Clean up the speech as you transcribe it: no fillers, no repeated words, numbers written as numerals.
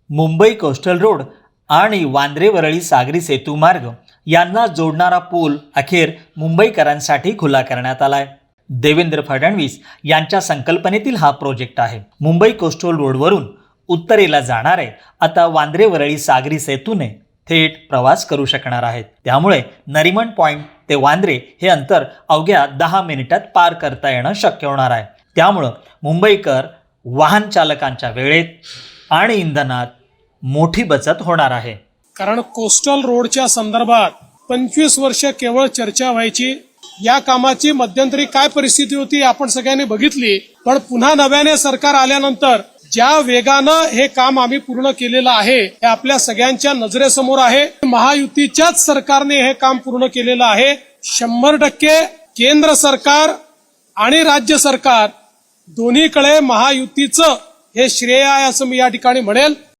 Mumbai coastal road आणि वांद्रे वरळी सागरी सेतू मार्ग यांना जोडणारा पूल अखेर मुंबईकरांसाठी खुला करण्यात आलाय। देवेंद्र फडणवीस यांच्या संकल्पनेतील हा प्रोजेक्ट आहे। मुंबई कोस्टल रोडवरून उत्तरेला जाणारे आता वांद्रे वरळी सागरी सेतूने थेट प्रवास करू शकणार आहेत। त्यामुळे नरिमन पॉइंट ते वांद्रे हे अंतर अवघ्या 10 मिनिटात पार करता येणं शक्य होणार आहे। त्यामुळे मुंबईकर वाहन चालकांच्या वेळेत आणि इंधनात मोठी बचत होणार आहे। कारण कोस्टल रोडच्या संदर्भात 25 वर्ष केवळ चर्चा व्हायची। या कामाची मध्यंतरी काय परिस्थिती होती आपण सगळ्यांनी बघितली, पण पुन्हा नव्याने सरकार आल्यानंतर ज्या वेगानं हे काम आम्ही पूर्ण केलेलं आहे हे आपल्या सगळ्यांच्या नजरेसमोर आहे। महायुतीच्याच सरकारने हे काम पूर्ण केलेलं आहे। 100% केंद्र सरकार आणि राज्य सरकार दोन्हीकडे महायुतीचं हे श्रेय आहे असं मी या ठिकाणी म्हणेल।